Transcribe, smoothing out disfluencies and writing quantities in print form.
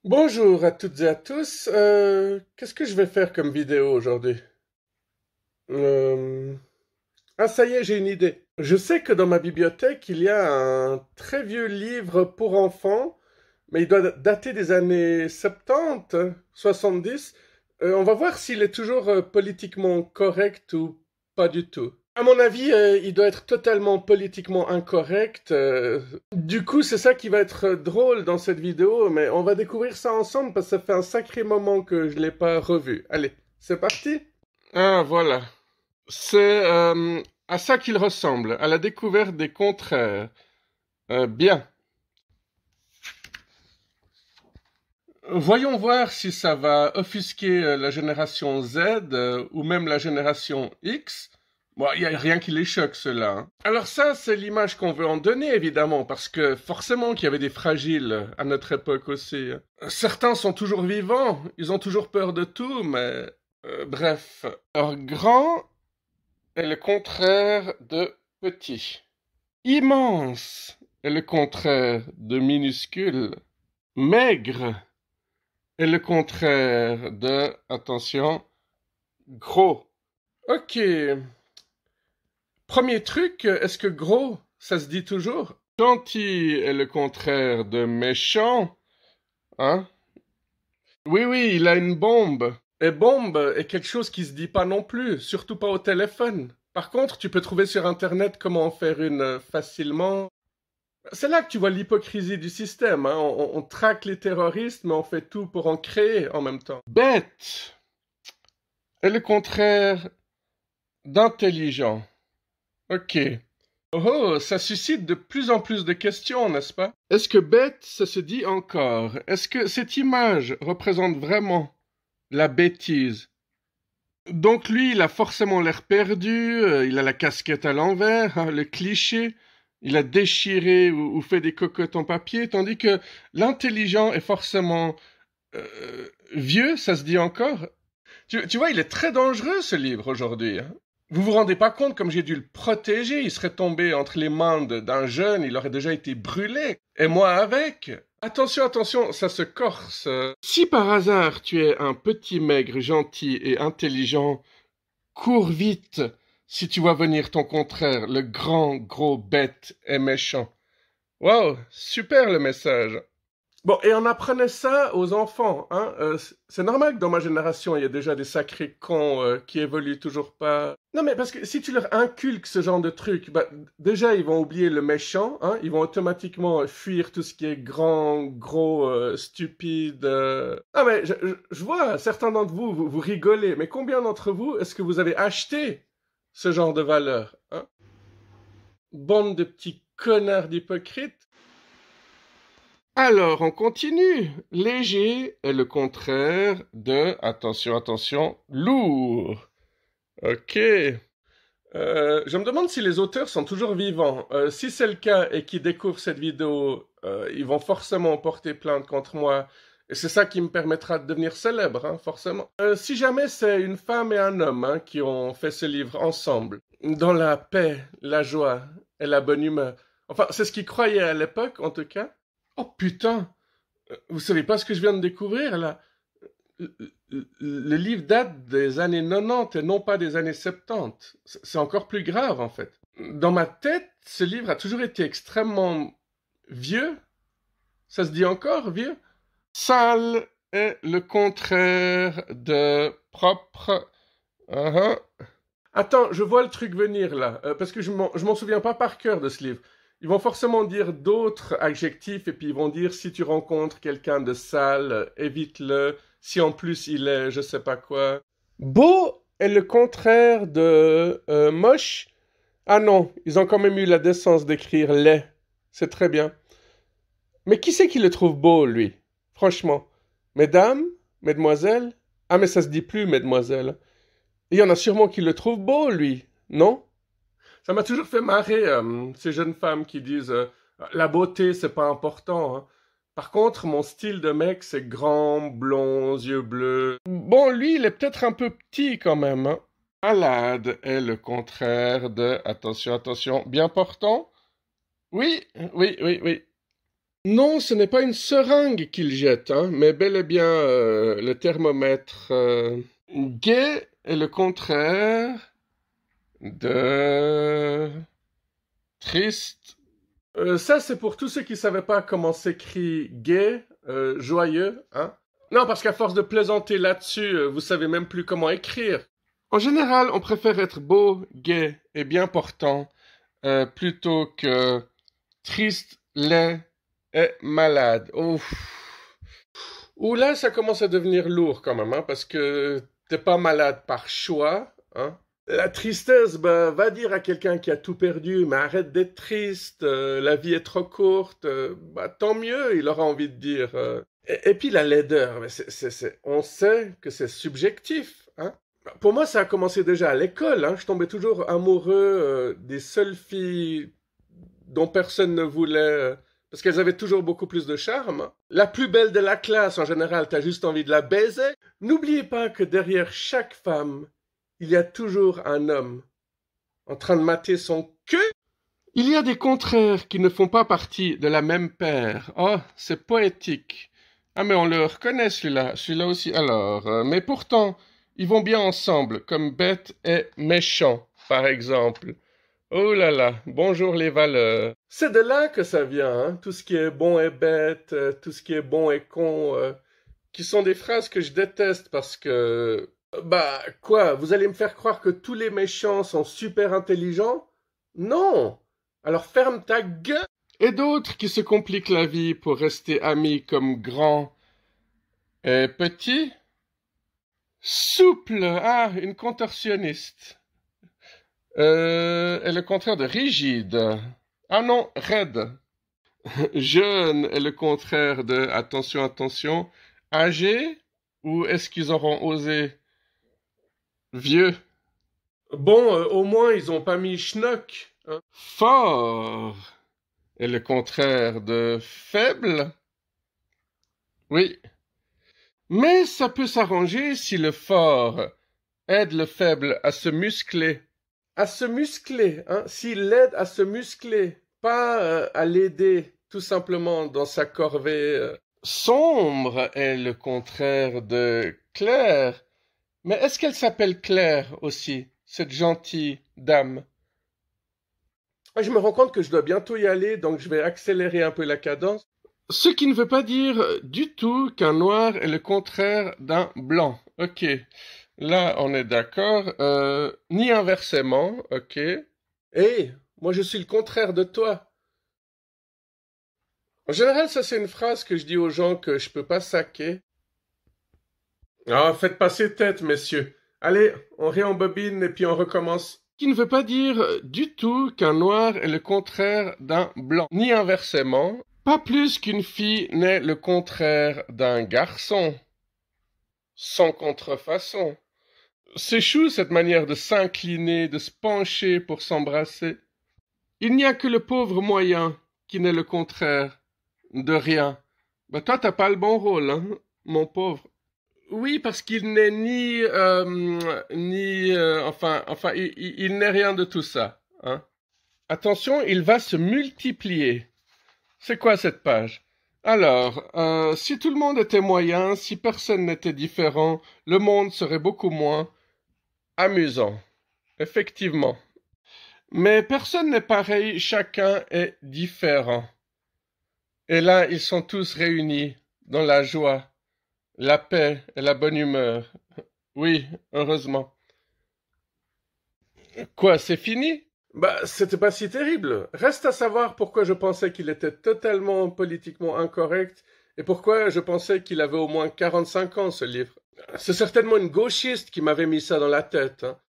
Bonjour à toutes et à tous. Qu'est-ce que je vais faire comme vidéo aujourd'hui? Euh, Ah, ça y est, j'ai une idée. Je sais que dans ma bibliothèque, il y a un très vieux livre pour enfants, mais il doit dater des années 70, 70. On va voir s'il est toujours politiquement correct ou pas du tout. À mon avis, il doit être totalement politiquement incorrect. Du coup, c'est ça qui va être drôle dans cette vidéo, mais on va découvrir ça ensemble parce que ça fait un sacré moment que je l'ai pas revu. Allez, c'est parti? Ah, voilà. C'est à ça qu'il ressemble, à la découverte des contraires. Bien. Voyons voir si ça va offusquer la génération Z ou même la génération X. Bon, il n'y a rien qui les choque, cela. Hein. Alors ça, c'est l'image qu'on veut en donner, évidemment, parce que forcément qu'il y avait des fragiles à notre époque aussi. Hein. Certains sont toujours vivants, ils ont toujours peur de tout, mais... bref. Alors, grand est le contraire de petit. Immense est le contraire de minuscule. Maigre est le contraire de, attention, gros. Ok. Premier truc, est-ce que gros, ça se dit toujours? Gentil est le contraire de méchant, hein? Oui, oui, il a une bombe. Et bombe est quelque chose qui se dit pas non plus, surtout pas au téléphone. Par contre, tu peux trouver sur Internet comment en faire une facilement. C'est là que tu vois l'hypocrisie du système. Hein. On traque les terroristes, mais on fait tout pour en créer en même temps. Bête est le contraire d'intelligent. Ok. Oh, ça suscite de plus en plus de questions, n'est-ce pas? Est-ce que bête, ça se dit encore? Est-ce que cette image représente vraiment la bêtise? Donc lui, il a forcément l'air perdu, il a la casquette à l'envers, hein, le cliché, il a déchiré ou fait des cocottes en papier, tandis que l'intelligent est forcément vieux, ça se dit encore. Tu vois, il est très dangereux ce livre aujourd'hui. Hein. Vous vous rendez pas compte comme j'ai dû le protéger, il serait tombé entre les mains d'un jeune, il aurait déjà été brûlé, et moi avec. Attention, attention, ça se corse. Si par hasard tu es un petit maigre gentil et intelligent, cours vite si tu vois venir ton contraire, le grand gros bête et méchant. Waouh, super le message. Bon, et on apprenait ça aux enfants, hein. C'est normal que dans ma génération, il y ait déjà des sacrés cons qui évoluent toujours pas. Non, mais parce que si tu leur inculques ce genre de truc, bah, déjà, ils vont oublier le méchant, hein. Ils vont automatiquement fuir tout ce qui est grand, gros, stupide. Ah, mais je vois, certains d'entre vous, vous rigolez, mais combien d'entre vous est-ce que vous avez acheté ce genre de valeur, hein? Bande de petits connards d'hypocrites. Alors, on continue. Léger est le contraire de, attention, attention, lourd. Ok. Je me demande si les auteurs sont toujours vivants. Si c'est le cas et qu'ils découvrent cette vidéo, ils vont forcément porter plainte contre moi. Et c'est ça qui me permettra de devenir célèbre, hein, forcément. Si jamais c'est une femme et un homme hein, qui ont fait ce livre ensemble, dans la paix, la joie et la bonne humeur. Enfin, c'est ce qu'ils croyaient à l'époque, en tout cas. Oh putain, vous savez pas ce que je viens de découvrir là? Le livre date des années 90 et non pas des années 70. C'est encore plus grave en fait. Dans ma tête, ce livre a toujours été extrêmement vieux. Ça se dit encore vieux? Sale est le contraire de propre. Uh-huh. Attends, je vois le truc venir là, parce que je m'en souviens pas par cœur de ce livre. Ils vont forcément dire d'autres adjectifs et puis ils vont dire si tu rencontres quelqu'un de sale, évite-le. Si en plus il est je sais pas quoi. Beau est le contraire de moche. Ah non, ils ont quand même eu la décence d'écrire laid. C'est très bien. Mais qui c'est qui le trouve beau, lui? Franchement. Mesdames? Mesdemoiselles? Ah mais ça se dit plus, mesdemoiselles. Il y en a sûrement qui le trouvent beau, lui, non? Ça m'a toujours fait marrer, ces jeunes femmes qui disent la beauté, c'est pas important. Hein. Par contre, mon style de mec, c'est grand, blond, yeux bleus. Bon, lui, il est peut-être un peu petit quand même. Hein. Malade est le contraire de, attention, attention, bien portant? Oui, oui, oui, oui. Non, ce n'est pas une seringue qu'il jette, hein, mais bel et bien le thermomètre. Gai est le contraire de triste. Ça, c'est pour tous ceux qui ne savaient pas comment s'écrit gai, joyeux, hein. Non, parce qu'à force de plaisanter là-dessus, vous savez même plus comment écrire. En général, on préfère être beau, gai et bien portant, plutôt que triste, laid et malade. Ouf. Ou là, ça commence à devenir lourd quand même, hein, parce que t'es pas malade par choix, hein. La tristesse, bah, va dire à quelqu'un qui a tout perdu, mais arrête d'être triste, la vie est trop courte, bah, tant mieux, il aura envie de dire. Et puis la laideur, mais on sait que c'est subjectif, hein. Pour moi, ça a commencé déjà à l'école, hein. Je tombais toujours amoureux des seules filles dont personne ne voulait, parce qu'elles avaient toujours beaucoup plus de charme. La plus belle de la classe, en général, t'as juste envie de la baiser. N'oubliez pas que derrière chaque femme, il y a toujours un homme en train de mater son queue. Il y a des contraires qui ne font pas partie de la même paire. Oh, c'est poétique. Ah, mais on le reconnaît celui-là aussi. Alors, mais pourtant, ils vont bien ensemble, comme bête et méchant, par exemple. Oh là là, bonjour les valeurs. C'est de là que ça vient, hein, tout ce qui est bon et bête, tout ce qui est bon et con, qui sont des phrases que je déteste parce que... Bah, quoi, vous allez me faire croire que tous les méchants sont super intelligents? Non! Alors ferme ta gueule! Et d'autres qui se compliquent la vie pour rester amis comme grands et petits? Souple, ah, une contorsionniste. Est le contraire de rigide. Ah non, raide. Jeune est le contraire de attention, attention. Âgé? Ou est-ce qu'ils auront osé? Vieux. Bon, au moins, ils ont pas mis schnock, hein. Fort est le contraire de faible. Oui. Mais ça peut s'arranger si le fort aide le faible à se muscler. À se muscler, hein, s'il l'aide à se muscler, pas à l'aider tout simplement dans sa corvée. Sombre est le contraire de clair. Mais est-ce qu'elle s'appelle Claire aussi, cette gentille dame? Ah, je me rends compte que je dois bientôt y aller, donc je vais accélérer un peu la cadence. Ce qui ne veut pas dire du tout qu'un noir est le contraire d'un blanc. Ok. Là, on est d'accord. Ni inversement. Ok. Hé, moi je suis le contraire de toi. En général, ça c'est une phrase que je dis aux gens que je peux pas saquer. Ah, faites passer tête, messieurs. Allez, on réembobine et puis on recommence. Qui ne veut pas dire du tout qu'un noir est le contraire d'un blanc, ni inversement, pas plus qu'une fille n'est le contraire d'un garçon, sans contrefaçon. C'est chou cette manière de s'incliner, de se pencher pour s'embrasser. Il n'y a que le pauvre moyen qui n'est le contraire de rien. Bah toi t'as pas le bon rôle, hein, mon pauvre. Oui, parce qu'il n'est enfin, il n'est rien de tout ça, hein. Attention, il va se multiplier. C'est quoi cette page? Alors, si tout le monde était moyen, si personne n'était différent, le monde serait beaucoup moins amusant. Effectivement. Mais personne n'est pareil, chacun est différent. Et là, ils sont tous réunis dans la joie, la paix et la bonne humeur. Oui, heureusement. Quoi, c'est fini? Bah, c'était pas si terrible. Reste à savoir pourquoi je pensais qu'il était totalement politiquement incorrect et pourquoi je pensais qu'il avait au moins 45 ans, ce livre. C'est certainement une gauchiste qui m'avait mis ça dans la tête, hein.